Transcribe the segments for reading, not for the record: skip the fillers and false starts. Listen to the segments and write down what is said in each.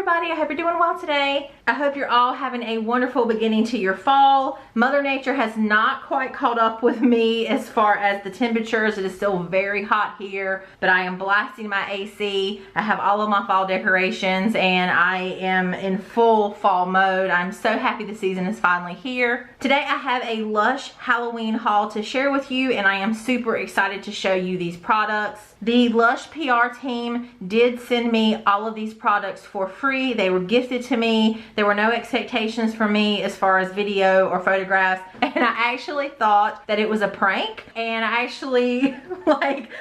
everybody, I hope you're doing well today. I hope you're all having a wonderful beginning to your fall. Mother Nature has not quite caught up with me as far as the temperatures. It is still very hot here, but I am blasting my AC. I have all of my fall decorations and I am in full fall mode. I'm so happy the season is finally here. Today I have a Lush Halloween haul to share with you and I am super excited to show you these products. The Lush PR team did send me all of these products for free. They were gifted to me. There were no expectations from me as far as video or photographs, and I actually thought that it was a prank, and I actually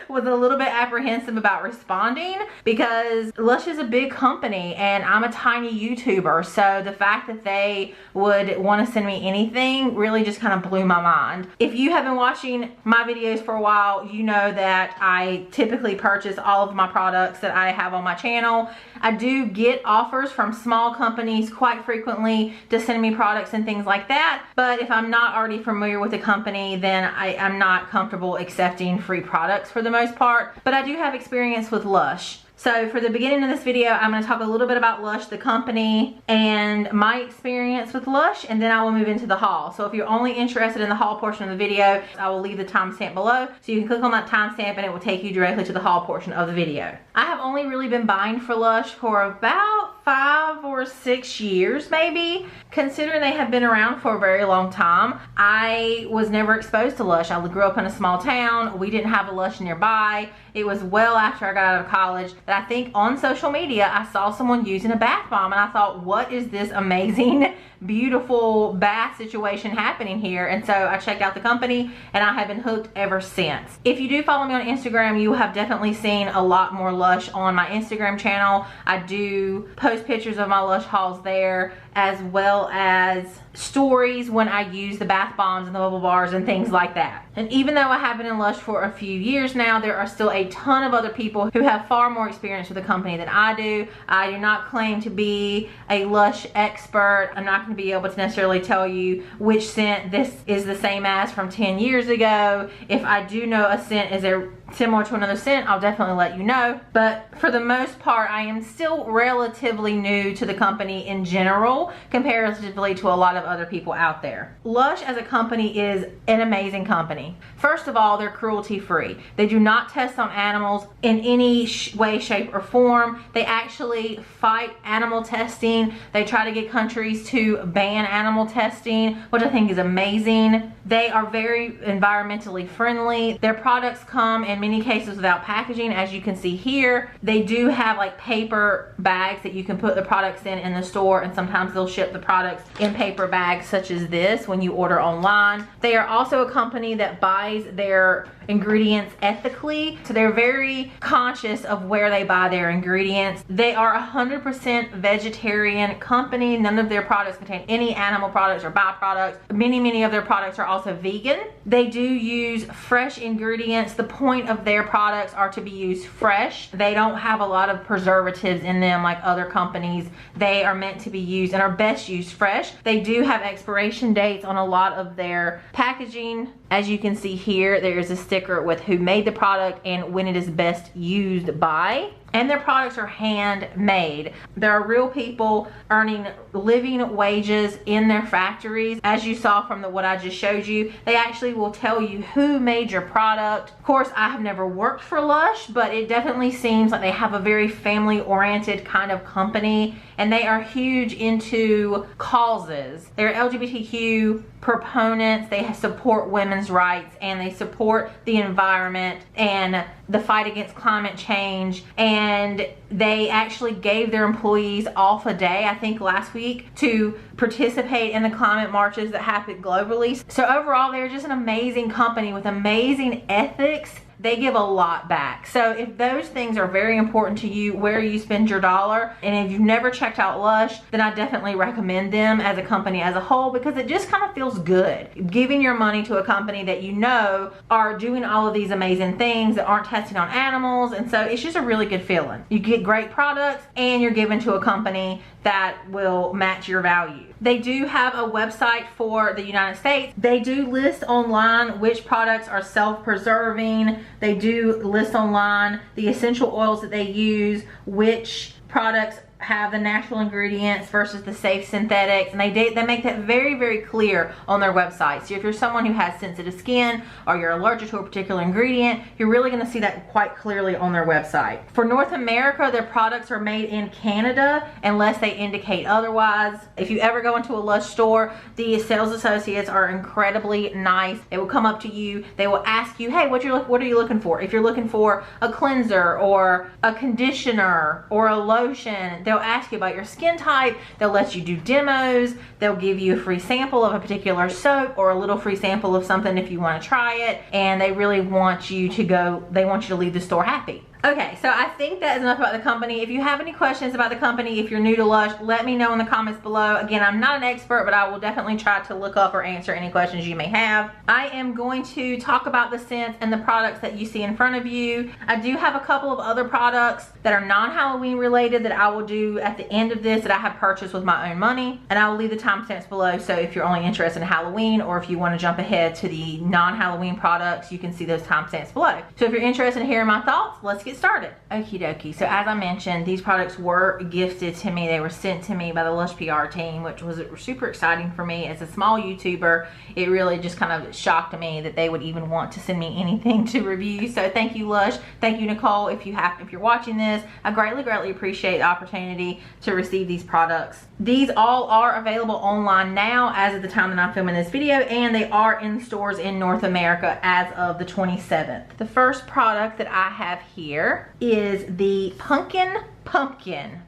was a little bit apprehensive about responding because Lush is a big company and I'm a tiny YouTuber, so the fact that they would want to send me anything really just kind of blew my mind. If you have been watching my videos for a while, you know that I typically purchase all of my products that I have on my channel. I do get offers from small companies quite frequently to send me products and things like that, but if I'm not already familiar with the company, then I'm not comfortable accepting free products for the most part. But I do have experience with Lush. So for the beginning of this video, I'm going to talk a little bit about Lush, the company, and my experience with Lush, and then I will move into the haul. So if you're only interested in the haul portion of the video, I will leave the timestamp below. So you can click on that timestamp and it will take you directly to the haul portion of the video. I have only really been buying for Lush for about 5 or 6 years maybe. Considering they have been around for a very long time, I was never exposed to Lush. I grew up in a small town. We didn't have a Lush nearby. It was well after I got out of college that I think on social media I saw someone using a bath bomb and I thought, what is this amazing, beautiful bath situation happening here? And so I checked out the company and I have been hooked ever since. If you do follow me on Instagram, you have definitely seen a lot more Lush on my Instagram channel. I do post pictures of my Lush hauls there, as well as stories when I use the bath bombs and the bubble bars and things like that. And even though I have been in Lush for a few years now, there are still a ton of other people who have far more experience with the company than I do. I do not claim to be a Lush expert. I'm not going to be able to necessarily tell you which scent this is the same as from 10 years ago. If I do know a scent is similar to another scent, I'll definitely let you know. But for the most part, I am still relatively new to the company in general, comparatively to a lot of other people out there. Lush as a company is an amazing company. First of all, they're cruelty free. They do not test on animals in any way, shape, or form. They actually fight animal testing. They try to get countries to ban animal testing, which I think is amazing. They are very environmentally friendly. Their products come in many cases without packaging, as you can see here. They do have like paper bags that you can put the products in the store, and sometimes they'll ship the products in paper bags such as this when you order online. They are also a company that buys their ingredients ethically, so they're very conscious of where they buy their ingredients. They are 100% vegetarian company. None of their products contain any animal products or byproducts. Many of their products are also vegan. They do use fresh ingredients. The point of their products are to be used fresh. They don't have a lot of preservatives in them like other companies. They are meant to be used and are best used fresh. They do have expiration dates on a lot of their packaging. As you can see here, there is a sticker with who made the product and when it is best used by. And their products are handmade. There are real people earning living wages in their factories. As you saw from what I just showed you, they actually will tell you who made your product. Of course, I have never worked for Lush, but it definitely seems like they have a very family-oriented kind of company, and they are huge into causes. They're LGBTQ proponents. They support women's rights and they support the environment and the fight against climate change, and they actually gave their employees off a day, I think last week, to participate in the climate marches that happened globally. So overall, they're just an amazing company with amazing ethics. They give a lot back. So if those things are very important to you, where you spend your dollar, and if you've never checked out Lush, then I definitely recommend them as a company as a whole, because it just kind of feels good giving your money to a company that you know are doing all of these amazing things that aren't testing on animals. And so it's just a really good feeling. You get great products and you're given to a company that will match your value. They do have a website for the United States. They do list online which products are self-preserving. They do list online the essential oils that they use, which products have the natural ingredients versus the safe synthetics, and they make that very, very clear on their website. So if you're someone who has sensitive skin or you're allergic to a particular ingredient, you're really going to see that quite clearly on their website. For North America, their products are made in Canada unless they indicate otherwise. If you ever go into a Lush store, the sales associates are incredibly nice. They will come up to you, they will ask you, hey, what are you looking for? If you're looking for a cleanser or a conditioner or a lotion, they'll ask you about your skin type. They'll let you do demos. They'll give you a free sample of a particular soap or a little free sample of something if you want to try it. And they really want you to leave the store happy. Okay, so I think that is enough about the company. If you have any questions about the company, if you're new to Lush, let me know in the comments below. Again, I'm not an expert, but I will definitely try to look up or answer any questions you may have. I am going to talk about the scents and the products that you see in front of you. I do have a couple of other products that are non-Halloween related that I will do at the end of this that I have purchased with my own money, and I will leave the timestamps below, so if you're only interested in Halloween or if you want to jump ahead to the non-Halloween products, you can see those timestamps below. So if you're interested in hearing my thoughts, let's get started. Okie dokie. So as I mentioned, these products were gifted to me. They were sent to me by the Lush PR team, which was super exciting for me. As a small YouTuber, it really just kind of shocked me that they would even want to send me anything to review. So thank you, Lush. Thank you, Nicole. If you're watching this, I greatly appreciate the opportunity to receive these products. These all are available online now as of the time that I'm filming this video, and they are in stores in North America as of the 27th. The first product that I have here is the Punkin Pumpkin.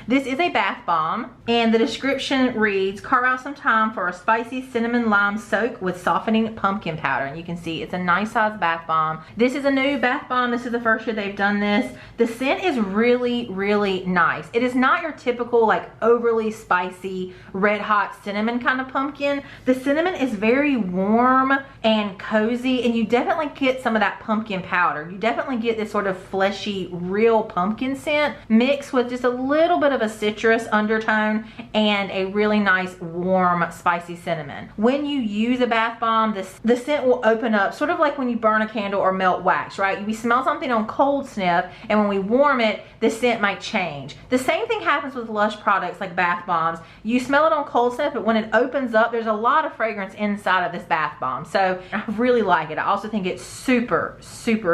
This is a bath bomb, and the description reads, carve out some time for a spicy cinnamon lime soak with softening pumpkin powder. And you can see it's a nice size bath bomb. This is a new bath bomb. This is the first year they've done this. The scent is really nice. It is not your typical like overly spicy red hot cinnamon kind of pumpkin. The cinnamon is very warm and cozy, and you definitely get some of that pumpkin powder. You definitely get this sort of fleshy, real pumpkin scent mixed with just a little bit of a citrus undertone and a really nice warm spicy cinnamon. When you use a bath bomb, the scent will open up, sort of like when you burn a candle or melt wax, right? We smell something on cold sniff, and when we warm it, the scent might change. The same thing happens with Lush products like bath bombs. You smell it on cold sniff, but when it opens up, there's a lot of fragrance inside of this bath bomb. So I really like it. I also think it's super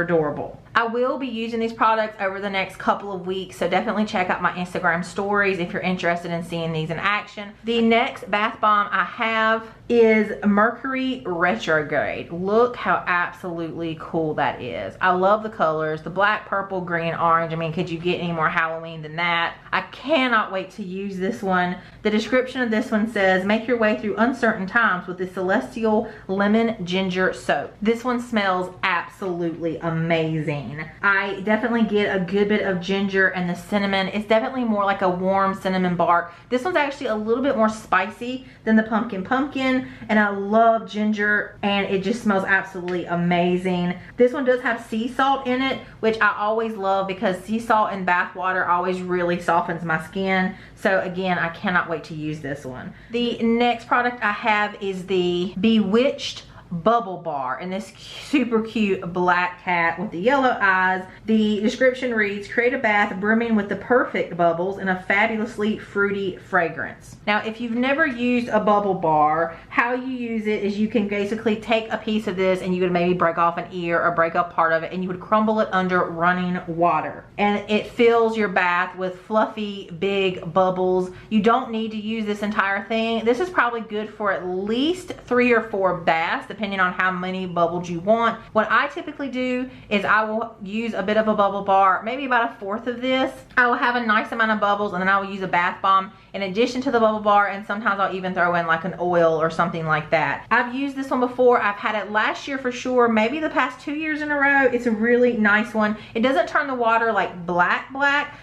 adorable. I will be using these products over the next couple of weeks, so definitely check out my Instagram stories if you're interested in seeing these in action. The next bath bomb I have is Mercury Retrograde. Look how absolutely cool that is. I love the colors, the black, purple, green, orange. I mean, could you get any more Halloween than that? I cannot wait to use this one. The description of this one says, make your way through uncertain times with the celestial lemon ginger soap. This one smells absolutely amazing. I definitely get a good bit of ginger and the cinnamon. It's definitely more like a warm cinnamon bark. This one's actually a little bit more spicy than the Punkin Pumpkin, and I love ginger, and it just smells absolutely amazing. This one does have sea salt in it, which I always love because sea salt in bath water always really softens my skin. So again, I cannot wait to use this one. The next product I have is the Bewitched bubble bar, and this super cute black cat with the yellow eyes. The description reads, create a bath brimming with the perfect bubbles and a fabulously fruity fragrance. Now, if you've never used a bubble bar, how you use it is you can basically take a piece of this and you would maybe break off an ear or break up part of it, and you would crumble it under running water, and it fills your bath with fluffy big bubbles. You don't need to use this entire thing. This is probably good for at least 3 or 4 baths, depending on how many bubbles you want. What I typically do is I will use a bit of a bubble bar, maybe about 1/4 of this. I will have a nice amount of bubbles, and then I will use a bath bomb in addition to the bubble bar, and sometimes I'll even throw in like an oil or something like that. I've used this one before. I've had it last year for sure, maybe the past 2 years in a row. It's a really nice one. It doesn't turn the water like black,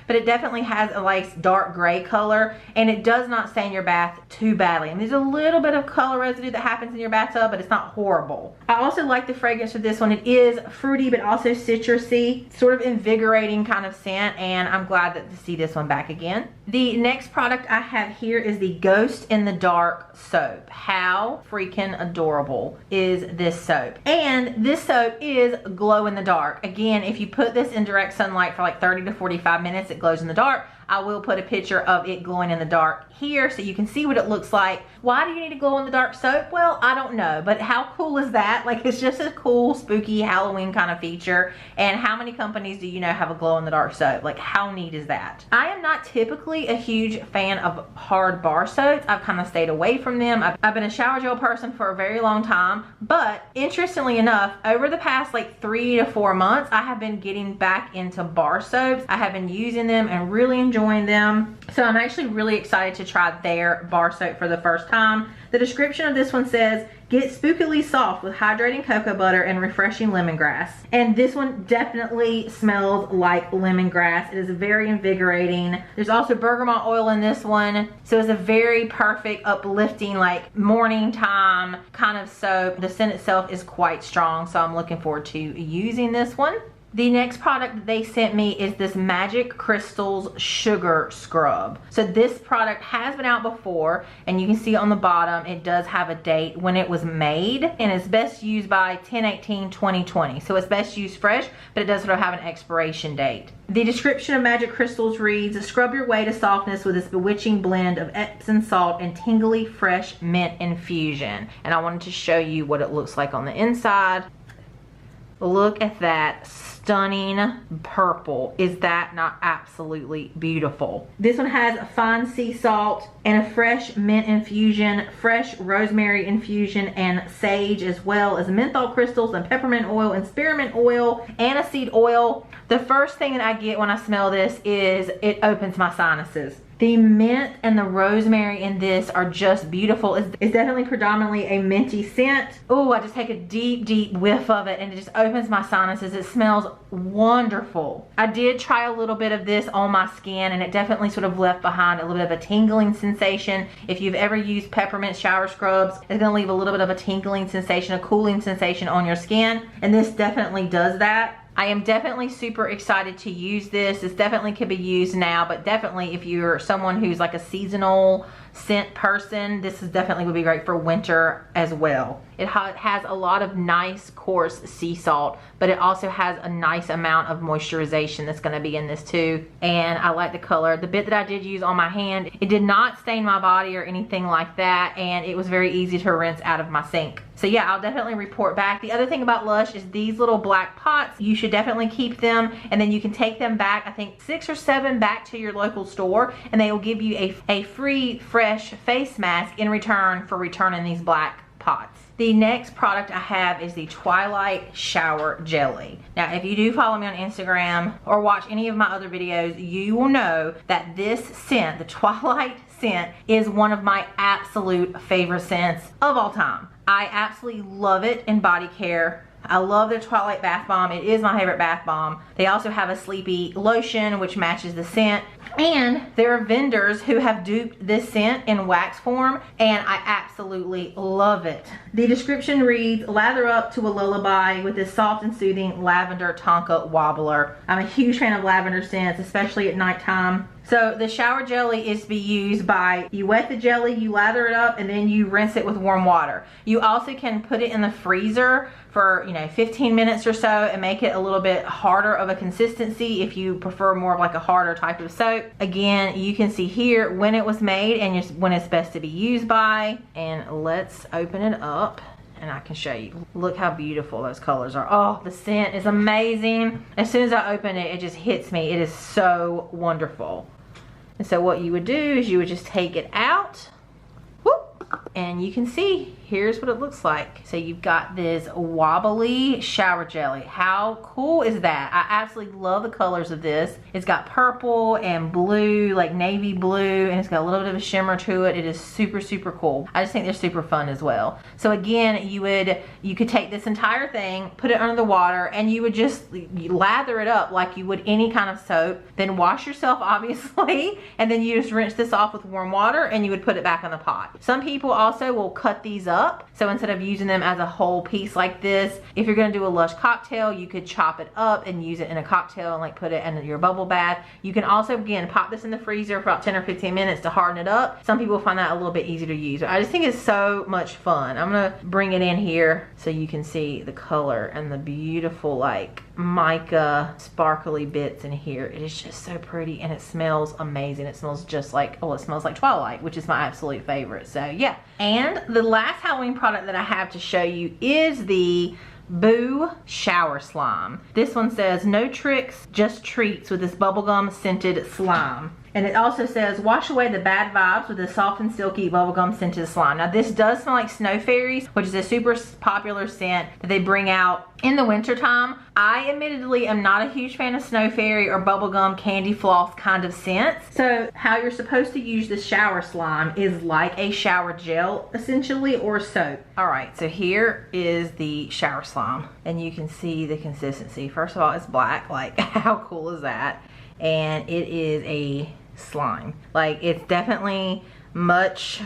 but it definitely has a nice dark gray color, and it does not stain your bath too badly. And there's a little bit of color residue that happens in your bathtub, but it's not horrible. adorable. I also like the fragrance of this one. It is fruity but also citrusy, sort of invigorating kind of scent, and I'm glad to see this one back again. The next product I have here is the Ghost in the Dark soap. How freaking adorable is this soap? And this soap is glow in the dark. Again, if you put this in direct sunlight for like 30 to 45 minutes, it glows in the dark. I will put a picture of it glowing in the dark here so you can see what it looks like. Why do you need a glow in the dark soap? Well, I don't know, but how cool is that? Like, it's just a cool, spooky Halloween kind of feature. And how many companies do you know have a glow in the dark soap? Like, how neat is that? I am not typically a huge fan of hard bar soaps. I've kind of stayed away from them. I've been a shower gel person for a very long time, but interestingly enough, over the past like 3 to 4 months, I have been getting back into bar soaps. I have been using them and really enjoying them. So I'm actually really excited to try their bar soap for the first time. The description of this one says, get spookily soft with hydrating cocoa butter and refreshing lemongrass. And this one definitely smells like lemongrass. It is very invigorating. There's also bergamot oil in this one. So it's a very perfect, uplifting, like morning time kind of soap. The scent itself is quite strong, so I'm looking forward to using this one. The next product that they sent me is this Magic Crystals Sugar Scrub. So this product has been out before, and you can see on the bottom it does have a date when it was made, and it's best used by 10/18/2020. So it's best used fresh, but it does sort of have an expiration date. The description of Magic Crystals reads, scrub your way to softness with this bewitching blend of Epsom salt and tingly fresh mint infusion. And I wanted to show you what it looks like on the inside. Look at that stunning purple. Is that not absolutely beautiful? This one has fine sea salt and a fresh mint infusion, fresh rosemary infusion, and sage, as well as menthol crystals and peppermint oil and spearmint oil, aniseed oil. The first thing that I get when I smell this is it opens my sinuses. The mint and the rosemary in this are just beautiful. It's definitely predominantly a minty scent. Oh, I just take a deep, deep whiff of it and it just opens my sinuses. It smells wonderful. I did try a little bit of this on my skin and it definitely sort of left behind a little bit of a tingling sensation. If you've ever used peppermint shower scrubs, it's gonna leave a little bit of a tingling sensation, a cooling sensation on your skin, and this definitely does that. I am definitely super excited to use this. This definitely could be used now, but definitely if you're someone who's like a seasonal scent person, this is definitely would be great for winter as well. It has a lot of nice coarse sea salt, but it also has a nice amount of moisturization that's going to be in this too. And I like the color. The bit that I did use on my hand, it did not stain my body or anything like that, and it was very easy to rinse out of my sink. So yeah, I'll definitely report back. The other thing about Lush is these little black pots, you should definitely keep them, and then you can take them back, I think 6 or 7 back to your local store, and they will give you a free fresh face mask in return for returning these black pots. The next product I have is the Twilight Shower Jelly. Now, if you do follow me on Instagram or watch any of my other videos, you will know that this scent, the Twilight scent, is one of my absolute favorite scents of all time. I absolutely love it in body care. I love their Twilight bath bomb. It is my favorite bath bomb. They also have a sleepy lotion which matches the scent. And there are vendors who have duped this scent in wax form, and I absolutely love it. The description reads, lather up to a lullaby with this soft and soothing lavender tonka wobbler. I'm a huge fan of lavender scents, especially at nighttime. So the shower jelly is to be used by, you wet the jelly, you lather it up, and then you rinse it with warm water. You also can put it in the freezer for 15 minutes or so and make it a little bit harder of a consistency if you prefer more of like a harder type of soap. Again, you can see here when it was made and just when it's best to be used by. And let's open it up and I can show you. Look how beautiful those colors are. Oh, the scent is amazing. As soon as I open it, it just hits me. It is so wonderful. And so what you would do is you would just take it out, whoop, and you can see, here's what it looks like. So you've got this wobbly shower jelly. How cool is that? I absolutely love the colors of this. It's got purple and blue, like navy blue, and it's got a little bit of a shimmer to it. It is super, super cool. I just think they're super fun as well. So again, you could take this entire thing, put it under the water, and you would just lather it up like you would any kind of soap, then wash yourself obviously, and then you just rinse this off with warm water and you would put it back in the pot. Some people also will cut these up. So instead of using them as a whole piece like this, if you're gonna do a Lush cocktail, you could chop it up and use it in a cocktail and like put it in your bubble bath. You can also, again, pop this in the freezer for about 10 or 15 minutes to harden it up. Some people find that a little bit easier to use. I just think it's so much fun. I'm gonna bring it in here so you can see the color and the beautiful like mica sparkly bits in here. It is just so pretty and it smells amazing. It smells just like, oh, it smells like Twilight, which is my absolute favorite. So yeah. And the last Halloween product that I have to show you is the Boo Shower Slime. This one says, no tricks, just treats with this bubblegum scented slime. And it also says, wash away the bad vibes with a soft and silky bubblegum scented slime. Now this does smell like Snow Fairies, which is a super popular scent that they bring out in the winter time. I admittedly am not a huge fan of Snow Fairy or bubblegum candy floss kind of scents. So how you're supposed to use this shower slime is like a shower gel essentially, or soap. All right, so here is the shower slime and you can see the consistency. First of all, it's black. Like, how cool is that? And it is a slime. Like, it's definitely much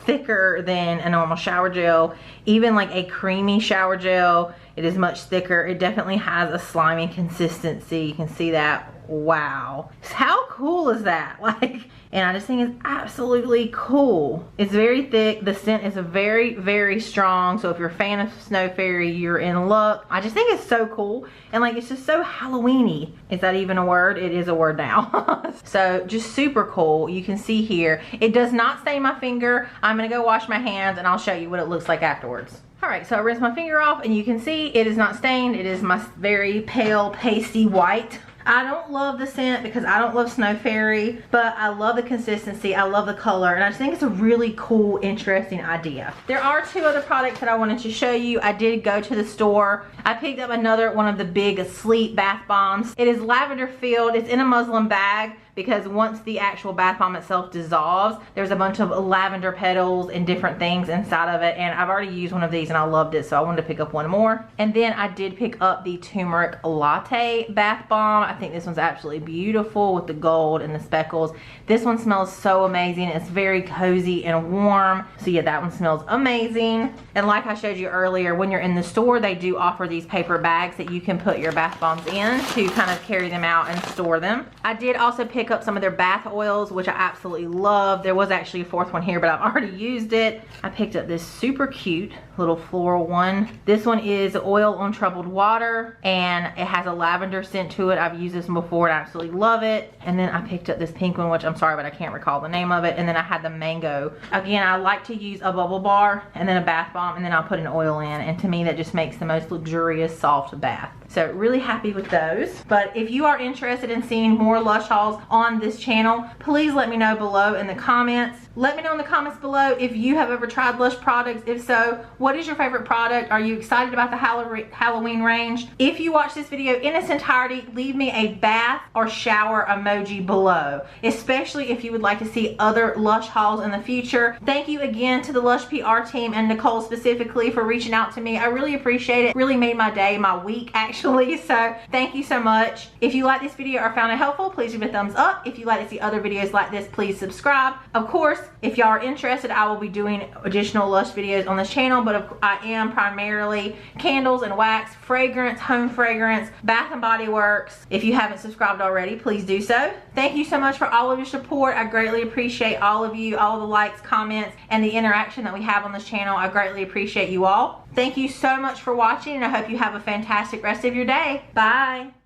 thicker than a normal shower gel. Even like a creamy shower gel, it is much thicker. It definitely has a slimy consistency. You can see that. Wow. How cool is that? Like, and I just think it's absolutely cool. It's very thick. The scent is very, very strong. So if you're a fan of Snow Fairy, you're in luck. I just think it's so cool. And like, it's just so Halloweeny. Is that even a word? It is a word now. So just super cool. You can see here, it does not stain my finger. I'm gonna go wash my hands and I'll show you what it looks like afterwards. All right, so I rinsed my finger off and you can see it is not stained. It is my very pale, pasty white. I don't love the scent because I don't love Snow Fairy, but I love the consistency, I love the color, and I just think it's a really cool, interesting idea. There are two other products that I wanted to show you. I did go to the store. I picked up another one of the big sleep bath bombs. It is lavender filled. It's in a muslin bag because once the actual bath bomb itself dissolves, there's a bunch of lavender petals and different things inside of it, and I've already used one of these and I loved it, so I wanted to pick up one more. And then I did pick up the Tumeric Latte bath bomb. I think this one's absolutely beautiful with the gold and the speckles. This one smells so amazing. It's very cozy and warm. So yeah, that one smells amazing. And like I showed you earlier, when you're in the store, they do offer these paper bags that you can put your bath bombs in to kind of carry them out and store them. I did also pick up some of their bath oils, which I absolutely love. There was actually a fourth one here, but I've already used it. I picked up this super cute little floral one. This one is oil on troubled water and it has a lavender scent to it. I've used this one before and I absolutely love it. And then I picked up this pink one, which I'm sorry, but I can't recall the name of it. And then I had the mango. Again, I like to use a bubble bar and then a bath bomb and then I'll put an oil in. And to me, that just makes the most luxurious, soft bath. So really happy with those. But if you are interested in seeing more Lush hauls on this channel, please let me know below in the comments. Let me know in the comments below if you have ever tried Lush products. If so, what is your favorite product? Are you excited about the Halloween range? If you watch this video in its entirety, leave me a bath or shower emoji below, especially if you would like to see other Lush hauls in the future. Thank you again to the Lush PR team and Nicole specifically for reaching out to me. I really appreciate it. Really made my day, my week actually. So thank you so much. If you like this video or found it helpful, please give it a thumbs up. If you like to see other videos like this, please subscribe. Of course, if y'all are interested, I will be doing additional Lush videos on this channel, but I am primarily candles and wax, fragrance, home fragrance, Bath and Body Works. If you haven't subscribed already, please do so. Thank you so much for all of your support. I greatly appreciate all of you, all the likes, comments, and the interaction that we have on this channel. I greatly appreciate you all. Thank you so much for watching, and I hope you have a fantastic rest of your day. Bye.